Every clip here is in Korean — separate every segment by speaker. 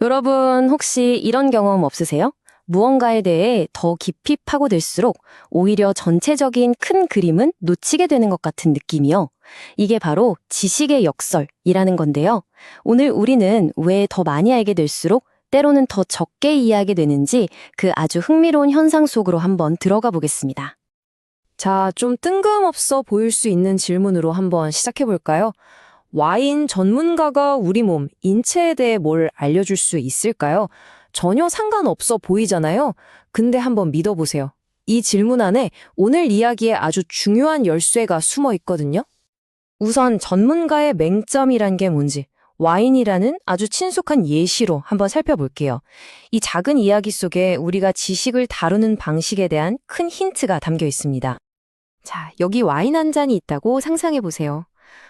Speaker 1: 여러분, 혹시 이런 경험 없으세요? 무언가에 대해 더 깊이 파고들수록 오히려 전체적인 큰 그림은 놓치게 되는 것 같은 느낌이요. 이게 바로 지식의 역설이라는 건데요. 오늘 우리는 왜 더 많이 알게 될수록 때로는 더 적게 이해하게 되는지 그 아주 흥미로운 현상 속으로 한번 들어가 보겠습니다.
Speaker 2: 자, 좀 뜬금없어 보일 수 있는 질문으로 한번 시작해 볼까요? 와인 전문가가 우리 몸, 인체에 대해 뭘 알려줄 수 있을까요? 전혀 상관없어 보이잖아요? 근데 한번 믿어보세요. 이 질문 안에 오늘 이야기에 아주 중요한 열쇠가 숨어 있거든요. 우선 전문가의 맹점이란 게 뭔지, 와인이라는 아주 친숙한 예시로 한번 살펴볼게요. 이 작은 이야기 속에 우리가 지식을 다루는 방식에 대한 큰 힌트가 담겨 있습니다. 자, 여기 와인 한 잔이 있다고 상상해 보세요.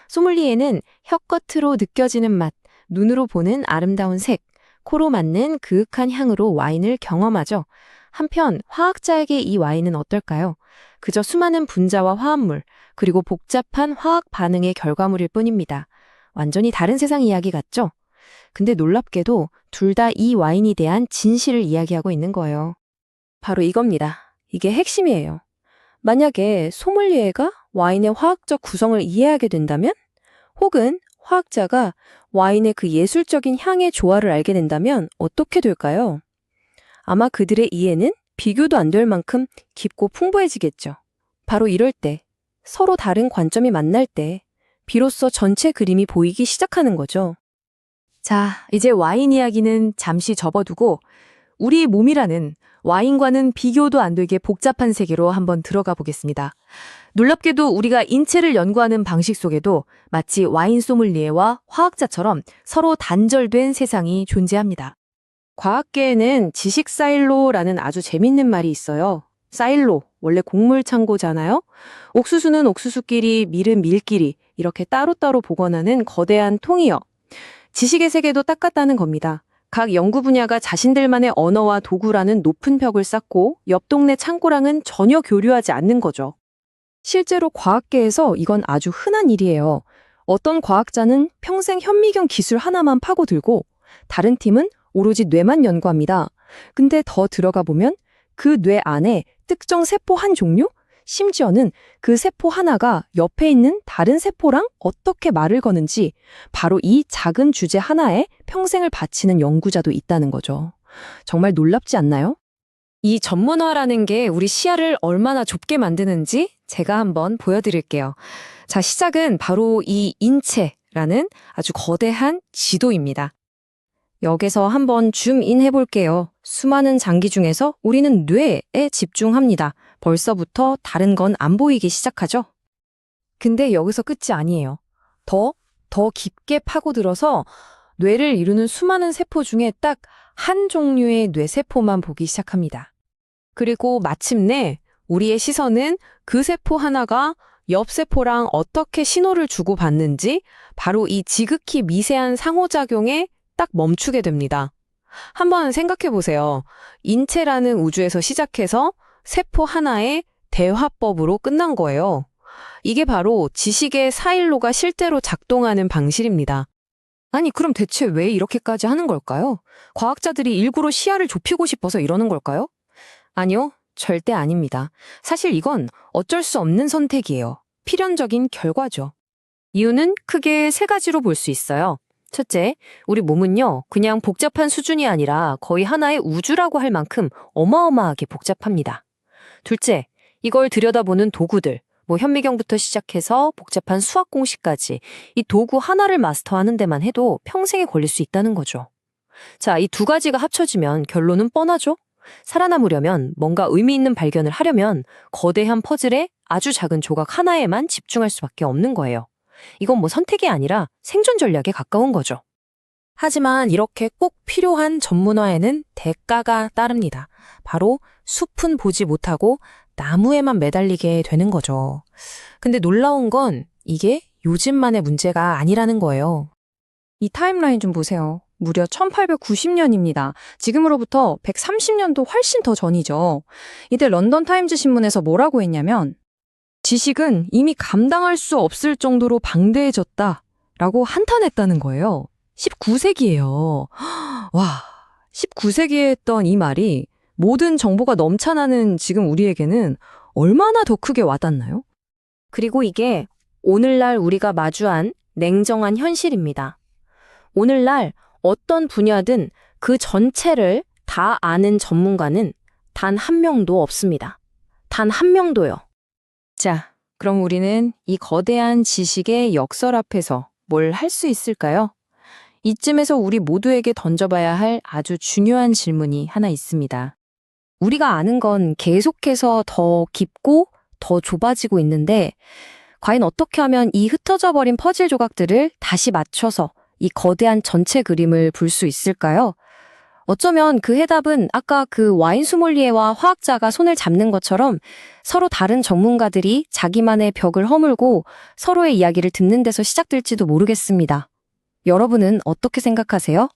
Speaker 2: 소믈리에는 혀끝으로 느껴지는 맛, 눈으로 보는 아름다운 색, 코로 맡는 그윽한 향으로 와인을 경험하죠. 한편 화학자에게 이 와인은 어떨까요? 그저 수많은 분자와 화합물, 그리고 복잡한 화학 반응의 결과물일 뿐입니다. 완전히 다른 세상 이야기 같죠? 근데 놀랍게도 둘 다 이 와인에 대한 진실을 이야기하고 있는 거예요. 바로 이겁니다. 이게 핵심이에요. 만약에 소믈리에가 와인의 화학적 구성을 이해하게 된다면, 혹은 화학자가 와인의 그 예술적인 향의 조화를 알게 된다면 어떻게 될까요? 아마 그들의 이해는 비교도 안 될 만큼 깊고 풍부해지겠죠. 바로 이럴 때, 서로 다른 관점이 만날 때, 비로소 전체 그림이 보이기 시작하는 거죠. 자, 이제 와인 이야기는 잠시 접어두고 우리 몸이라는 와인과는 비교도 안 되게 복잡한 세계로 한번 들어가 보겠습니다. 놀랍게도 우리가 인체를 연구하는 방식 속에도 마치 와인 소믈리에와 화학자처럼 서로 단절된 세상이 존재합니다. 과학계에는 지식 사일로라는 아주 재밌는 말이 있어요. 사일로, 원래 곡물 창고잖아요. 옥수수는 옥수수끼리, 밀은 밀끼리 이렇게 따로따로 보관하는 거대한 통이요. 지식의 세계도 똑같다는 겁니다. 각 연구 분야가 자신들만의 언어와 도구라는 높은 벽을 쌓고 옆 동네 창고랑은 전혀 교류하지 않는 거죠. 실제로 과학계에서 이건 아주 흔한 일이에요. 어떤 과학자는 평생 현미경 기술 하나만 파고들고 다른 팀은 오로지 뇌만 연구합니다. 근데 더 들어가 보면 그 뇌 안에 특정 세포 한 종류? 심지어는 그 세포 하나가 옆에 있는 다른 세포랑 어떻게 말을 거는지 바로 이 작은 주제 하나에 평생을 바치는 연구자도 있다는 거죠. 정말 놀랍지 않나요? 이 전문화라는 게 우리 시야를 얼마나 좁게 만드는지 제가 한번 보여드릴게요. 자, 시작은 바로 이 인체라는 아주 거대한 지도입니다. 여기서 한번 줌인 해볼게요. 수많은 장기 중에서 우리는 뇌에 집중합니다. 벌써부터 다른 건 안 보이기 시작하죠? 근데 여기서 끝이 아니에요. 더 깊게 파고들어서 뇌를 이루는 수많은 세포 중에 딱 한 종류의 뇌세포만 보기 시작합니다. 그리고 마침내 우리의 시선은 그 세포 하나가 옆 세포랑 어떻게 신호를 주고받는지 바로 이 지극히 미세한 상호작용에 딱 멈추게 됩니다. 한번 생각해 보세요. 인체라는 우주에서 시작해서 세포 하나의 대화법으로 끝난 거예요. 이게 바로 지식의 사일로가 실제로 작동하는 방식입니다. 아니, 그럼 대체 왜 이렇게까지 하는 걸까요? 과학자들이 일부러 시야를 좁히고 싶어서 이러는 걸까요? 아니요, 절대 아닙니다. 사실 이건 어쩔 수 없는 선택이에요. 필연적인 결과죠. 이유는 크게 세 가지로 볼 수 있어요. 첫째, 우리 몸은요, 그냥 복잡한 수준이 아니라 거의 하나의 우주라고 할 만큼 어마어마하게 복잡합니다. 둘째, 이걸 들여다보는 도구들, 현미경부터 시작해서 복잡한 수학 공식까지 이 도구 하나를 마스터하는 데만 해도 평생에 걸릴 수 있다는 거죠. 자, 이 두 가지가 합쳐지면 결론은 뻔하죠? 살아남으려면, 뭔가 의미 있는 발견을 하려면 거대한 퍼즐의 아주 작은 조각 하나에만 집중할 수밖에 없는 거예요. 이건 선택이 아니라 생존 전략에 가까운 거죠. 하지만 이렇게 꼭 필요한 전문화에는 대가가 따릅니다. 바로 숲은 보지 못하고 나무에만 매달리게 되는 거죠. 근데 놀라운 건 이게 요즘만의 문제가 아니라는 거예요.
Speaker 3: 이 타임라인 좀 보세요. 무려 1890년입니다. 지금으로부터 130년도 훨씬 더 전이죠. 이때 런던 타임즈 신문에서 뭐라고 했냐면 지식은 이미 감당할 수 없을 정도로 방대해졌다라고 한탄했다는 거예요. 19세기예요. 와, 19세기에 했던 이 말이 모든 정보가 넘쳐나는 지금 우리에게는 얼마나 더 크게 와닿나요?
Speaker 2: 그리고 이게 오늘날 우리가 마주한 냉정한 현실입니다. 오늘날 어떤 분야든 그 전체를 다 아는 전문가는 단 한 명도 없습니다. 단 한 명도요.
Speaker 3: 자, 그럼 우리는 이 거대한 지식의 역설 앞에서 뭘 할 수 있을까요? 이쯤에서 우리 모두에게 던져봐야 할 아주 중요한 질문이 하나 있습니다.
Speaker 1: 우리가 아는 건 계속해서 더 깊고 더 좁아지고 있는데, 과연 어떻게 하면 이 흩어져 버린 퍼즐 조각들을 다시 맞춰서 이 거대한 전체 그림을 볼 수 있을까요? 어쩌면 그 해답은 아까 그 와인 소믈리에와 화학자가 손을 잡는 것처럼 서로 다른 전문가들이 자기만의 벽을 허물고 서로의 이야기를 듣는 데서 시작될지도 모르겠습니다. 여러분은 어떻게 생각하세요?